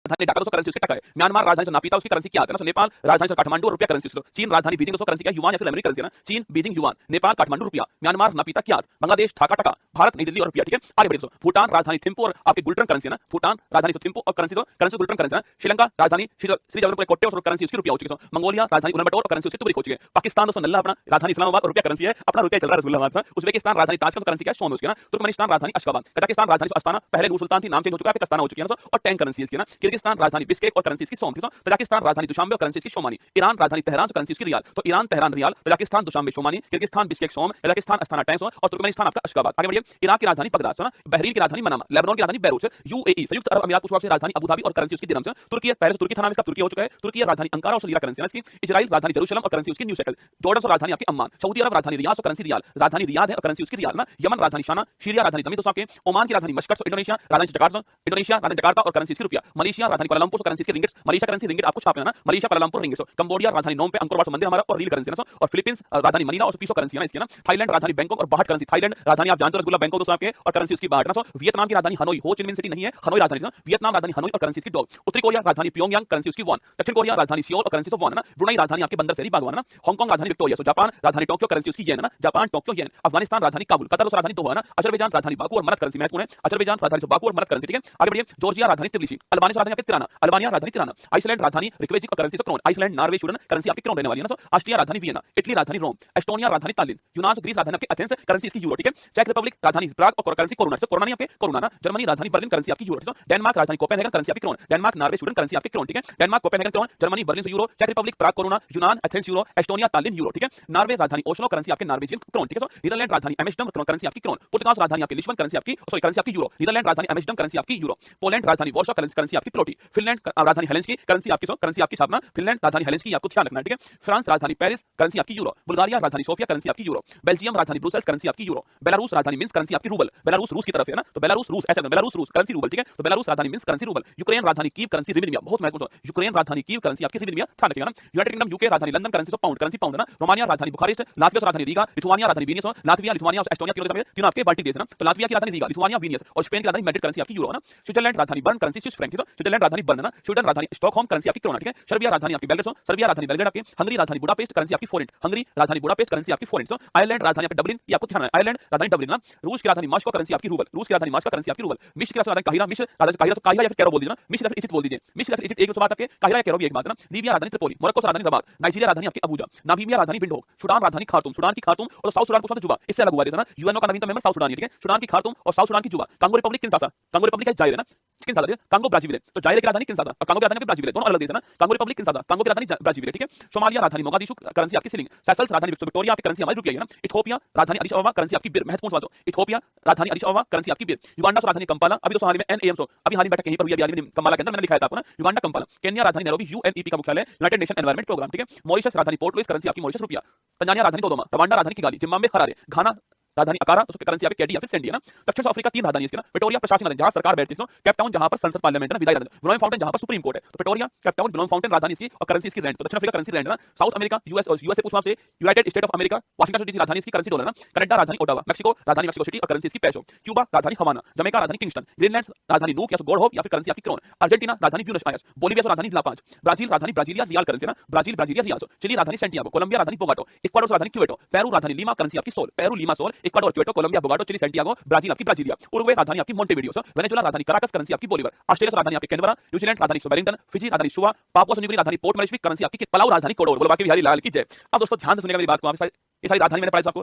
राजधानी ढाका करेंसी उसकी टका है। म्यांमार राजधानी नापीता उसकी करेंसी क्या है ना। नेपाल राजधानी काठमांडू रुपया करेंसी उसकी। चीन राजधानी बीजिंग करेंसी क्या युआन या फिर लेमनी करेंसी है ना। चीन बीजिंग युआन, नेपाल काठमांडू रुपया, म्यांमार नापीता क्या, बांग्लादेश ढाका टका, भारत नई दिल्ली और रुपया। ठीक है, आगे बढ़िए। भूटान राजधानी थिम्पू और आपकी गुल्टन करेंसी है ना। भूटान राजधानी थिम्पू और करेंसी गुल्टन करेंसी है। श्रीलंका राजधानी श्रीजगन्नाथ कोट्टे और करेंसी उसकी रुपया हो चुकी है। मंगोलिया राजधानी उलानबाटर और करेंसी उसकी तुगरिक हो चुकी है। पाकिस्तान दोस्तों नल्ला अपना राजधानी इस्लामाबाद और रुपया करेंसी है, अपना रुपया चल रहा है रसूलुल्लाह। उज़्बेकिस्तान राजधानी ताशकंद करेंसी क्या सोन उसकी ना। तुर्कमेनिस्तान राजधानी अशगाबाद, कजाकिस्तान राजधानी अस्ताना, पहले नूर सुल्तान थी, नाम चेंज हो चुका है, अस्ताना हो चुकी है ना। और 10 करेंसी इसकी ना। किर्गिस्तान राजधानी बिश्केक और करेंसी इसकी सोम, तजाकिस्तान राजधानी दुशांबे और करेंसी इसकी शोमानी, ईरान राजधानी तेहरान करेंसी इसकी रियाल। तो Iran Tehran rial, Tajikistan Dushanbe somoni, Kyrgyzstan Bishkek som, Kazakhstan Astana tenge और तुर्कमेनिस्तान आपका अशगाबाद। आगे बढ़िए। इराक की राजधानी बगदाद ना, बहरीन की राजधानी मनामा, लेबनान की राजधानी बैरूत, यूएई संयुक्त अरब अमीरात की राजधानी अबू धाबी और करेंसी उसकी दिरहम से। तुर्की पहले तो तुर्की था नाम इसका, तुर्की हो चुका है। तुर्की राजधानी अंकारा और लीरा करेंसी है इसकी। इजराइल राजधानी जेरूशलम और करेंसी उसकी न्यू शेकल। जॉर्डन राजधानी आपकी अम्मान, सऊदी अरब राजधानी रियाद और करेंसी रियाल, राजधानी रियाद है और करेंसी उसकी रियाल ना। यमन राजधानी शाना, सीरिया राजधानी दमिश्क के, ओमान की राजधानी मस्कट, इंडोनेशिया राजधानी जकार्ता और करेंसी इसकी रुपया, मलेशिया राजधानी कुआलालंपुर और करेंसी इसकी रिंगिट, मलेशिया करेंसी रिंगिट आपको छापना ना, मलेशिया कुआलालंपुर रिंगिट। कंबोडिया राजधानी नोम पे अंकोर वाट मंदिर हमारा और रील करेंसी ना। और फिलीपींस राजधानी मनीला और पीसो करेंसी है ना इसकी ना। थाईलैंड राजधानी बैंकॉक और बाहट करेंसी, थाईलैंड राजधानी आप जानते हो रसगुल्ला बैंकॉक दोस्तों आपके और करेंसी उसकी बाहट ना। वियतनाम की राजधानी हनोई, हो चिन मिन सिटी नहीं है, हनोई राजधानी ना। वियतनाम राजधानी हनोई और करेंसी इसकी डॉलर। उत्तरी कोरिया राजधानी प्योंगयांग, करेंसी उसकी वॉन। दक्षिण कोरिया राजधानी सियोल और करेंसी वॉन है ना। ब्रुनई राजधानी आपकी बंदर शहरी बागवान ना। हांगकांग राजधानी विक्टोरिया, जापान राजधानी टोक्यो, करेंसी उसकी येन है ना, जापान टोक्यो येन। अफगानिस्तान राजधानी काबुल, कतर राजधानी दोहा है ना। अजरबैजान राजधानी बाकू और मरत करेंसी महत्वपूर्ण है, अजरबैजान राजधानी बाकू और मरत करेंसी। ठीक है, आगे बढ़िए। जॉर्जिया राजधानी त्बिलिसी, अल्बानिया राजधानी आपकी तिराना, अल्बानिया राजधानी तिराना। आइसलैंड राजधानी रिकवेजिक और currency krone, Iceland Norway Sweden currency आपकी क्रोन रहने वाली है ना। ऑस्ट्रिया राजधानी वियना, इटली राजधानी रोम, एस्टोनिया राजधानी तालिन, यूनान ग्रीस राजधानी आपकी एथेंस, करेंसी इसकी यूरो। ठीक है, चेक रिपब्लिक राजधानी प्राग और करेंसी कोरोना, कोरोना नहीं आपके कोरोना ना। जर्मनी राजधानी बर्लिन, करेंसी आपकी यूरो। डेनमार्क राजधानी कोपेनहेगन, करेंसी आपकी krone, Denmark Norway Sweden currency आपकी क्रोन। ठीक है, Denmark Copenhagen krone, Germany Berlin euro, चेक रिपब्लिक प्राग कोरोना, यूनान Athens euro, Estonia Tallinn euro. ठीक है, नॉर्वे राजधानी ओस्लो, करेंसी आपके नॉर्वेजियन क्रोन। ठीक है, नीदरलैंड राजधानी एम्स्टर्डम, करेंसी आपकी क्रोन। पुर्तगाल राजधानी आपकी लिस्बन, करेंसी आपकी करेंसी आपकी यूरो। नीदरलैंड राजधानी एम्स्टर्डम, करेंसी आपकी यूरो। पोलैंड राजधानी वार्सो, करेंसी आपकी प्लोटी। फिनलैंड राजधानी हेलेंस्की, करेंसी आपकी छापना, फिनलैंड राजधानी हेलेंस्की आपको ध्यान रखना है। ठीक है, फ्रांस राजधानी पेरिस, करेंसी आपकी यूरो। बुल्गारिया राजधानी सोफिया, करेंसी आपकी यूरो। बेल्जियम राजधानी ब्रुसेल्स, करेंसी आपकी यूरो। बेलारूस राजधानी मिन्स्क, करेंसी आपकी रूबल। बेलारूस रूस की तरफ है ना, तो बेलारूस रूस ऐसे बेलारूस रूस करेंसी रूबल। ठीक है, तो बेलारूस राजधानी मिन्स्क, करेंसी रूबल। यूक्रेन राजधानी कीव, करेंसी रिविनिया, बहुत महत्वपूर्ण है। यूक्रेन राजधानी कीव, करेंसी आपकी रिविनिया, ध्यान रखिएगा ना। यूनाइटेड किंगडम यूके राजधानी London, currency pound, currency pound है ना। रोमानिया राजधानी बुखारेस्ट, लात्विया राजधानी रीगा, लिथुआनिया राजधानी विनियस, लात्विया लिथुआनिया और एस्टोनिया तीनों आपके बाल्टिक देश है ना। तो लात्विया की राजधानी रीगा, लिथुआनिया विनियस और स्पेन की राजधानी मैड्रिड, करेंसी आपकी यूरो है ना। स्विट्जरलैंड राजधानी burn, currency Swiss franc. Switzerland राजधानी बर्न है ना। स्वीडन राजधानी स्टॉकहोम, करेंसी आपकी क्रोना। ठीक है, सर्बिया राजधानी आपकी बेलग्रेड, सर्बिया राजधानी बेलग्रेड आपकी। हंगरी राजधानी बुडापेस्ट, करेंसी आपकी फोरेंट, हंगरी राजधानी बुडापेस्ट, करेंसी आपकी फोरेंट। आयरलैंड राजधानी आपकी डबलिन, ये आपको ध्यान है, आयरलैंड राजधानी डबलिन ना। रूस की राजधानी मॉस्को, करेंसी आपकी रूबल, रूस की राजधानी मॉस्को, करेंसी आपकी रूबल। मिस्र की राजधानी काहिरा, मिस्र राजधानी काहिरा या फिर कैरो बोल दीजिए ना। मिस्र इजिप्ट बोल दीजिए, मिस्र इजिप्ट एक बात आपके, काहिरा या कैरो भी एक बात है ना। लीबिया राजधानी त्रिपोली, मोरक्को राजधानी रबात, नाइजीरिया राजधानी आपकी अबूजा, नामीबिया राजधानी विंडहोक, सूडान राजधानी खार्तूम, सूडान की खार्तूम और साउथ सूडान को जुबा, इससे अलग हुआ देता ना। यूएनओ का नवीनतम मेंबर साउथ सूडान है। ठीक है, सूडान की खार्तूम और साउथ सूडान की जुबा। Congo Republic Kinshasa, Congo Republic है जायरे ना, किनशासा है, कांगो ब्राजीविल है। तो जायरे की राजधानी किनशासा और कांगो की राजधानी ब्राजीविल है, दोनों अलग देश है ना। कांगो रिपब्लिक किनशासा, कांगो की राजधानी ब्राजीविल है। ठीक है, सोमालिया राजधानी मोगादिशु, करेंसी आपकी सिलिंग, सेशल्स राजधानी विक्टोरिया, आपकी करेंसी हमारी रुपया है ना। इथियोपिया राजधानी अडिस अबबा, करेंसी आपकी बिर, महत्वपूर्ण बात है। इथियोपिया राजधानी अडिस अबबा, करेंसी आपकी बिर। युगांडा राजधानी कंपाला, अभी तो हाल में एनएएम अभी हाल ही बैठक यहीं पर हुई, अभी कंपाला के अंदर मैंने लिखा था आपको ना, युगांडा कंपाला। केन्या राजधानी नैरोबी, यूएनईपी का मुख्यालय, यूनाइटेड नेशन एनवायरनमेंट प्रोग्राम। ठीक है, मॉरिशस राजधानी पोर्ट लुइस, करेंसी आपकी मॉरिशस रुपया। तंजानिया राजधानी दोदोमा, रवांडा राजधानी किगाली, जिम्बाब्वे हरारे, घाना राजधानी अकारा, उसकी करेंसी आपकी कैडी या फिर सेंडी है ना। दक्षिण अफ्रीका 3 राजधानी इसकी ना, प्रिटोरिया प्रशासनिक राजधानी जहां सरकार बैठती है, केप टाउन जहां पर संसद पार्लियामेंट है ना, विधायी राजधानी, ब्लोम फाउंटेन जहां पर सुप्रीम कोर्ट है। तो Pretoria, Cape Town, Blom fountain राजधानी इसकी और करेंसी इसकी रैंड। तो दक्षिण अफ्रीका करेंसी रैंड है ना। साउथ अमेरिका यूएस और यूएसए पूछो आपसे, United state of America, Washington DC राजधानी इसकी करेंसी डॉलर ना। कनाडा राजधानी ओटावा, मेक्सिको राजधानी मेक्सिको सिटी और करेंसी इसकी पेसो। क्यूबा राजधानी हवाना, जमैका राजधानी किंगस्टन, ग्रीनलैंड राजधानी नूक या गोड होप या फिर करेंसी आपकी क्रोन। अर्जेंटीना राजधानी ब्यूनस आयर्स, बोलिविया राजधानी ला पांच, ब्राजील राजधानी ब्राजीलिया रियाल करेंसी ना, ब्राजील ब्राजीलिया रियाल। चिली राजधानी सेंटियागो, कोलंबिया राजधानी बोगाटो, इक्वाडोर राजधानी क्यूवेटो, पेरू राजधानी लीमा, करेंसी आपकी sol, Peru Lima sol, Ecuador Quito, Colombia Bogota, Chile Santiago, Brazil आपकी ब्राजीलिया, उरुग्वे राजधानी आपकी मोंटेविडियो, वेनेजुएला राजधानी कराकस, करेंसी आपकी बोलीवर, ऑस्ट्रेलिया राजधानी आपकी कैनबरा, न्यूजीलैंड राजधानी वेलिंगटन, फिजी राजधानी शुवा, पापुआ न्यू गिनी राजधानी पोर्ट मोरेस्बी, करेंसी आपकी पलाऊ राजधानी कोडोर। बोलो बाकी बिहारी लाल की जय। अब दोस्तों ध्यान से सुनिएगा मेरी बात को, ये सारी राजधानी मैंने पढ़ाई आपको।